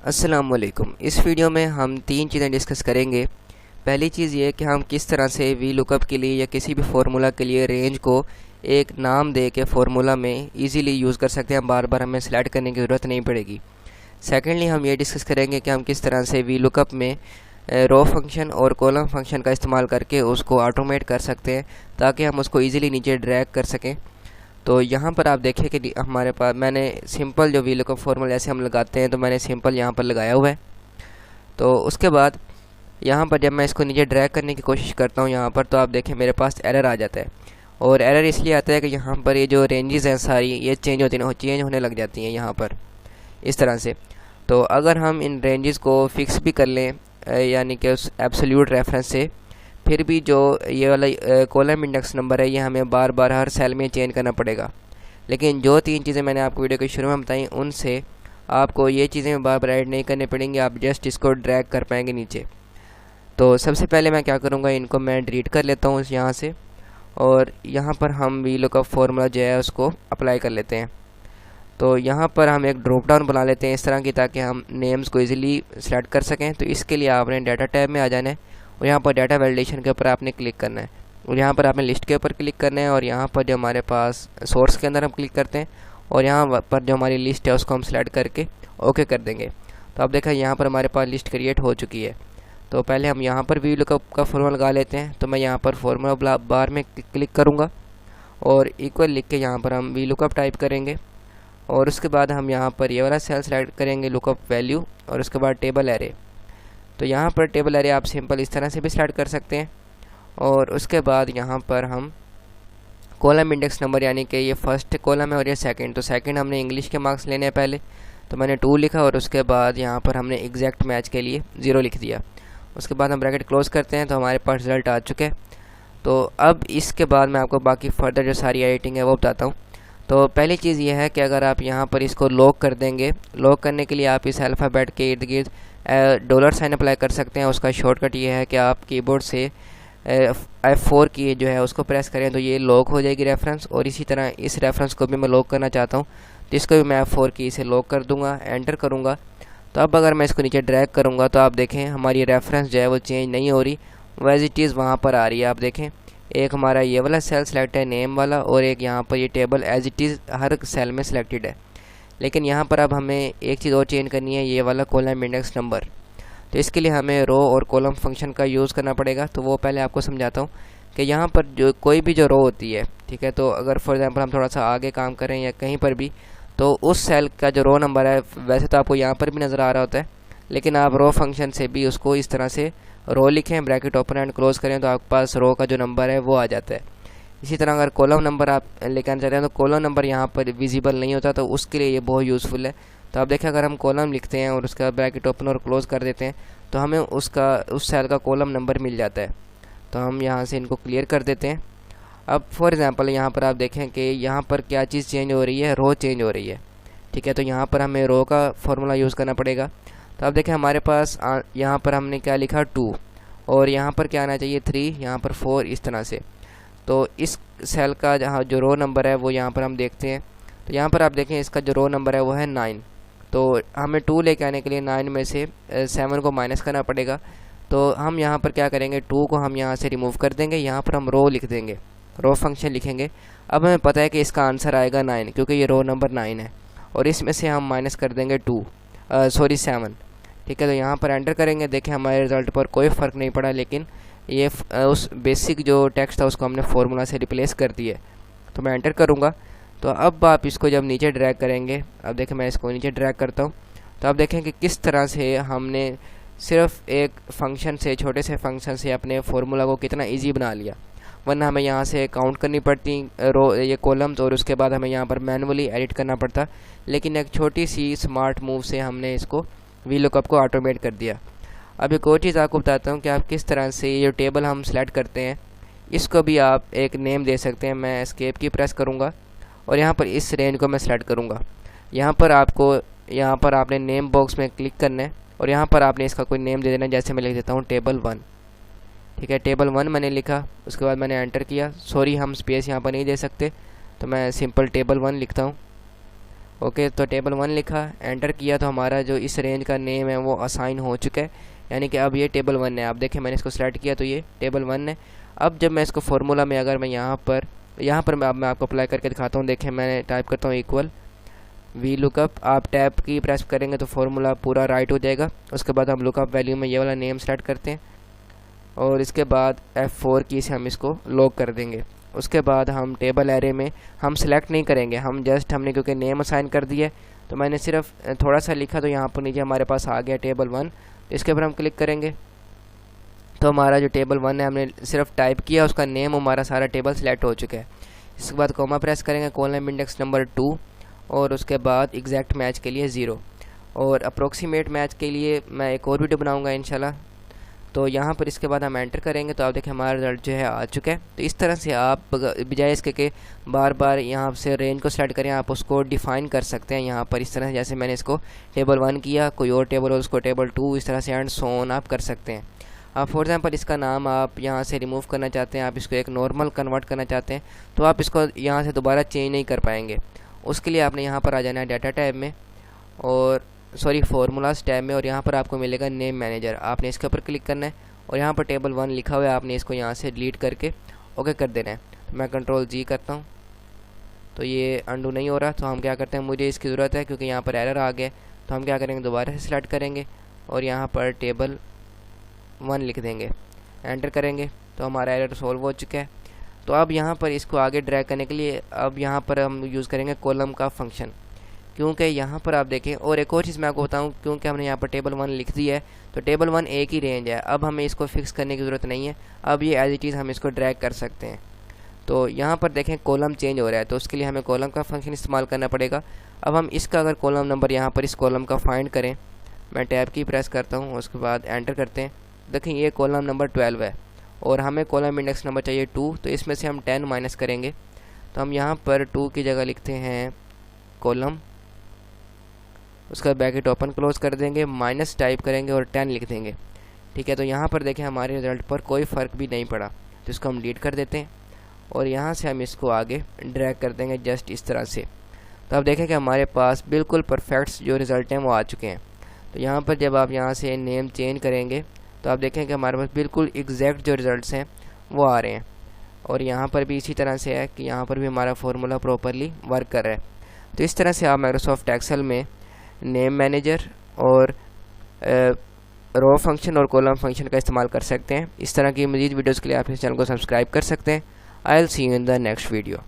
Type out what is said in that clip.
अस्सलामुअलैकुम। इस वीडियो में हम तीन चीज़ें डिस्कस करेंगे। पहली चीज़ ये कि हम किस तरह से वी लुकअप के लिए या किसी भी फार्मूला के लिए रेंज को एक नाम दे के फार्मूला में इजीली यूज़ कर सकते हैं, बार बार हमें सेलेक्ट करने की ज़रूरत नहीं पड़ेगी। सेकेंडली हम ये डिस्कस करेंगे कि हम किस तरह से वी लुकअप में रो फंक्शन और कॉलम फंक्शन का इस्तेमाल करके उसको ऑटोमेट कर सकते हैं ताकि हम उसको ईज़िली नीचे ड्रैग कर सकें। तो यहाँ पर आप देखिए कि हमारे पास मैंने सिंपल जो वी लुकअप फॉर्मूला जैसे हम लगाते हैं तो मैंने सिंपल यहाँ पर लगाया हुआ है। तो उसके बाद यहाँ पर जब मैं इसको नीचे ड्रैग करने की कोशिश करता हूँ यहाँ पर, तो आप देखें मेरे पास एरर आ जाता है। और एरर इसलिए आता है कि यहाँ पर ये जो रेंजेस हैं सारी ये चेंज होने लग जाती हैं यहाँ पर इस तरह से। तो अगर हम इन रेंजेस को फिक्स भी कर लें यानी कि उस एब्सोल्यूट रेफरेंस से, फिर भी जो ये वाला कॉलम इंडेक्स नंबर है ये हमें बार बार हर सेल में चेंज करना पड़ेगा। लेकिन जो तीन चीज़ें मैंने आपको वीडियो के शुरू में बताई उनसे आपको ये चीज़ें बार बार ऐड नहीं करनी पड़ेंगी, आप जस्ट इसको ड्रैग कर पाएंगे नीचे। तो सबसे पहले मैं क्या करूँगा, इनको मैं डिलीट कर लेता हूँ यहाँ से, और यहाँ पर हम वी लुकअप फार्मूला जो है उसको अप्लाई कर लेते हैं। तो यहाँ पर हम एक ड्रॉप डाउन बना लेते हैं इस तरह की, ताकि हम नेम्स को इजीली सेलेक्ट कर सकें। तो इसके लिए आपने डाटा टैब में आ जाना है और यहाँ पर डाटा वैलिडेशन के ऊपर आपने क्लिक करना है, और यहाँ पर आपने लिस्ट के ऊपर क्लिक करना है, और यहाँ पर जो हमारे पास सोर्स के अंदर हम क्लिक करते हैं और यहाँ पर जो हमारी लिस्ट है उसको हम सेलेक्ट करके ओके कर देंगे। तो आप देखें यहाँ पर हमारे पास लिस्ट क्रिएट हो चुकी है। तो पहले हम यहाँ पर वी लुकअप का फॉर्मूला लगा लेते हैं। तो मैं यहाँ पर फॉर्मूला बार में क्लिक करूँगा और इक्वल लिख के यहाँ पर हम वी लुकअप टाइप करेंगे, और उसके बाद हम यहाँ पर ये वाला सेल सेलेक्ट करेंगे लुकअप वैल्यू, और उसके बाद टेबल एरे। तो यहाँ पर टेबल एरे आप सिंपल इस तरह से भी सेलेक्ट कर सकते हैं। और उसके बाद यहाँ पर हम कॉलम इंडेक्स नंबर यानी कि ये फर्स्ट कॉलम है और ये सेकंड, तो सेकंड हमने इंग्लिश के मार्क्स लेने हैं पहले, तो मैंने 2 लिखा, और उसके बाद यहाँ पर हमने एग्जैक्ट मैच के लिए 0 लिख दिया। उसके बाद हम ब्रैकेट क्लोज करते हैं, तो हमारे पास रिज़ल्ट आ चुके हैं। तो अब इसके बाद मैं आपको बाकी फर्दर जो सारी एडिटिंग है वो बताता हूँ। तो पहली चीज़ ये है कि अगर आप यहाँ पर इसको लॉक कर देंगे, लॉक करने के लिए आप इस अल्फ़ाबेट के इर्द गिर्द $साइन अप्लाई कर सकते हैं। उसका शॉर्टकट ये है कि आप कीबोर्ड से F4 की जो है उसको प्रेस करें तो ये लॉक हो जाएगी रेफरेंस। और इसी तरह इस रेफरेंस को भी मैं लॉक करना चाहता हूँ, तो इसको भी मैं F4 की से लॉक कर दूँगा, एंटर करूँगा। तो अब अगर मैं इसको नीचे ड्रैग करूँगा तो आप देखें हमारी रेफरेंस जो है वो चेंज नहीं हो रही, वो एज इट इज़ वहाँ पर आ रही है। आप देखें एक हमारा ये वाला सेल सेलेक्ट है नेम वाला, और एक यहाँ पर ये टेबल एज इट इज़ हर सेल में सिलेक्टेड है। लेकिन यहाँ पर अब हमें एक चीज़ और चेंज करनी है, ये वाला कॉलम इंडेक्स नंबर। तो इसके लिए हमें रो और कॉलम फंक्शन का यूज़ करना पड़ेगा। तो वो पहले आपको समझाता हूँ कि यहाँ पर जो कोई भी जो रो होती है, ठीक है, तो अगर फॉर एग्जांपल हम थोड़ा सा आगे काम करें या कहीं पर भी, तो उस सेल का जो रो नंबर है वैसे तो आपको यहाँ पर भी नज़र आ रहा होता है, लेकिन आप रो फंक्शन से भी उसको इस तरह से रो लिखें, ब्रैकेट ओपन एंड क्लोज करें, तो आपके पास रो का जो नंबर है वो आ जाता है। इसी तरह अगर कॉलम नंबर आप लेकर आना चाहते हैं तो कॉलम नंबर यहाँ पर विजिबल नहीं होता, तो उसके लिए ये बहुत यूज़फुल है। तो आप देखें अगर हम कॉलम लिखते हैं और उसका ब्रैकेट ओपन और क्लोज़ कर देते हैं तो हमें उस सेल का कॉलम नंबर मिल जाता है। तो हम यहाँ से इनको क्लियर कर देते हैं। अब फॉर एग्ज़ाम्पल यहाँ पर आप देखें कि यहाँ पर क्या चीज़ चेंज हो रही है, रो चेंज हो रही है, ठीक है। तो यहाँ पर हमें रो का फॉर्मूला यूज़ करना पड़ेगा। तो आप देखें हमारे पास यहाँ पर हमने क्या लिखा 2, और यहाँ पर क्या आना चाहिए 3, यहाँ पर 4, इस तरह से। तो इस सेल का जहाँ जो रो नंबर है वो यहाँ पर हम देखते हैं। तो यहाँ पर आप देखें इसका जो रो नंबर है वो है 9। तो हमें 2 लेके आने के लिए 9 में से 7 को माइनस करना पड़ेगा। तो हम यहाँ पर क्या करेंगे, 2 को हम यहाँ से रिमूव कर देंगे, यहाँ पर हम रो लिख देंगे, रो फंक्शन लिखेंगे। अब हमें पता है कि इसका आंसर आएगा 9 क्योंकि ये रो नंबर 9 है, और इसमें से हम माइनस कर देंगे 7, ठीक है। तो यहाँ पर एंटर करेंगे, देखें हमारे रिज़ल्ट पर कोई फ़र्क नहीं पड़ा, लेकिन ये उस बेसिक जो टेक्स्ट था उसको हमने फार्मूला से रिप्लेस कर दिया। तो मैं एंटर करूँगा। तो अब आप इसको जब नीचे ड्रैग करेंगे, अब देखें मैं इसको नीचे ड्रैग करता हूँ, तो आप देखें कि किस तरह से हमने सिर्फ एक फंक्शन से, छोटे से फंक्शन से अपने फार्मूला को कितना इजी बना लिया। वरना हमें यहाँ से काउंट करनी पड़ती रो ये कॉलम्स, और उसके बाद हमें यहाँ पर मैनुअली एडिट करना पड़ता। लेकिन एक छोटी सी स्मार्ट मूव से हमने इसको वी लुकअप को ऑटोमेट कर दिया। अब एक और चीज़ आपको बताता हूँ कि आप किस तरह से ये जो टेबल हम सेलेक्ट करते हैं इसको भी आप एक नेम दे सकते हैं। मैं एस्केप की प्रेस करूँगा और यहाँ पर इस रेंज को मैं सेलेक्ट करूँगा। यहाँ पर आपने नेम बॉक्स में क्लिक करना है और यहाँ पर आपने इसका कोई नेम दे देना है। जैसे मैं लिख देता हूँ टेबल 1, ठीक है, टेबल 1 मैंने लिखा। उसके बाद मैंने एंटर किया। सॉरी हम स्पेस यहाँ पर नहीं दे सकते, तो मैं सिंपल टेबल 1 लिखता हूँ। ओके, तो टेबल 1 लिखा, एंटर किया, तो हमारा जो इस रेंज का नेम है वो असाइन हो चुका है, यानी कि अब ये टेबल 1 है। आप देखें मैंने इसको सेलेक्ट किया तो ये टेबल 1 है। अब जब मैं इसको फार्मूला में अगर मैं यहाँ पर मैं आपको अप्लाई करके दिखाता हूँ। देखें मैंने टाइप करता हूँ इक्वल वी लुकअप, आप टैब की प्रेस करेंगे तो फार्मूला पूरा राइट हो जाएगा। उसके बाद हम लुकअप वैल्यू में ये वाला नेम सेलेक्ट करते हैं और इसके बाद F4 की से हम इसको लॉक कर देंगे। उसके बाद हम टेबल एरे में हम सिलेक्ट नहीं करेंगे, हम जस्ट हमने क्योंकि नेम असाइन कर दिया तो मैंने सिर्फ थोड़ा सा लिखा तो यहाँ पर नीचे हमारे पास आ गया टेबल 1। इसके ऊपर हम क्लिक करेंगे तो हमारा जो टेबल 1 है हमने सिर्फ टाइप किया, उसका नेम हमारा सारा टेबल सेलेक्ट हो चुका है। इसके बाद कॉमा प्रेस करेंगे, कॉलम इंडेक्स नंबर 2 और उसके बाद एग्जैक्ट मैच के लिए 0 और अप्रोक्सीमेट मैच के लिए मैं एक और वीडियो बनाऊंगा इंशाल्लाह। तो यहाँ पर इसके बाद हम एंटर करेंगे तो आप देखें हमारा रिजल्ट जो है आ चुका है। तो इस तरह से आप बजाय इसके कि बार बार यहाँ से रेंज को सेलेक्ट करें, आप उसको डिफ़ाइन कर सकते हैं यहाँ पर इस तरह से। जैसे मैंने इसको टेबल 1 किया, कोई और टेबल हो उसको टेबल 2, इस तरह से एंड सो ऑन आप कर सकते हैं। आप फॉर एग्जांपल इसका नाम आप यहाँ से रिमूव करना चाहते हैं, आप इसको एक नॉर्मल कन्वर्ट करना चाहते हैं तो आप इसको यहाँ से दोबारा चेंज नहीं कर पाएंगे। उसके लिए आपने यहाँ पर आ जाना है डाटा टैब में और फार्मूलाज टैब में और यहाँ पर आपको मिलेगा नेम मैनेजर। आपने इसके ऊपर क्लिक करना है और यहाँ पर टेबल 1 लिखा हुआ है, आपने इसको यहाँ से डिलीट करके ओके कर देना है। तो मैं कंट्रोल G करता हूँ तो ये अंडू नहीं हो रहा, तो हम क्या करते हैं, मुझे इसकी ज़रूरत है क्योंकि यहाँ पर एरर आ गया। तो हम क्या करेंगे, दोबारा से सिलेक्ट करेंगे और यहाँ पर टेबल 1 लिख देंगे, एंटर करेंगे तो हमारा एरर सॉल्व हो चुका है। तो अब यहाँ पर इसको आगे ड्रैग करने के लिए अब यहाँ पर हम यूज़ करेंगे कॉलम का फंक्शन, क्योंकि यहाँ पर आप देखें। और एक और चीज़ मैं आपको बताऊँ, क्योंकि हमने यहाँ पर टेबल 1 लिख दिया है तो टेबल 1 एक ही रेंज है, अब हमें इसको फिक्स करने की ज़रूरत नहीं है। अब ये एज इट इज़ हम इसको ड्रैग कर सकते हैं। तो यहाँ पर देखें कॉलम चेंज हो रहा है, तो उसके लिए हमें कॉलम का फंक्शन इस्तेमाल करना पड़ेगा। अब हम इसका अगर कॉलम नंबर यहाँ पर इस कॉलम का फाइंड करें, मैं टैब की प्रेस करता हूँ, उसके बाद एंटर करते हैं। देखें ये कॉलम नंबर 12 है और हमें कॉलम इंडेक्स नंबर चाहिए 2, तो इसमें से हम 10 माइनस करेंगे। तो हम यहाँ पर 2 की जगह लिखते हैं कॉलम, उसका ब्रैकेट ओपन क्लोज कर देंगे, माइनस टाइप करेंगे और 10 लिख देंगे। ठीक है, तो यहाँ पर देखें हमारे रिज़ल्ट पर कोई फ़र्क भी नहीं पड़ा, तो इसको हम डिलीट कर देते हैं और यहाँ से हम इसको आगे ड्रैग कर देंगे जस्ट इस तरह से। तो अब देखें कि हमारे पास बिल्कुल परफेक्ट जो रिज़ल्ट हैं वो आ चुके हैं। तो यहाँ पर जब आप यहाँ से नेम चेंज करेंगे तो आप देखें कि हमारे पास बिल्कुल एग्जैक्ट जो रिज़ल्ट्स हैं वो आ रहे हैं। और यहाँ पर भी इसी तरह से है कि यहाँ पर भी हमारा फार्मूला प्रॉपरली वर्क कर रहा है। तो इस तरह से आप माइक्रोसॉफ्ट एक्सेल में नेम मैनेजर और रो फंक्शन और कॉलम फंक्शन का इस्तेमाल कर सकते हैं। इस तरह की मज़ीद वीडियोज़ के लिए आप इस चैनल को सब्सक्राइब कर सकते हैं। I will see you in the next video.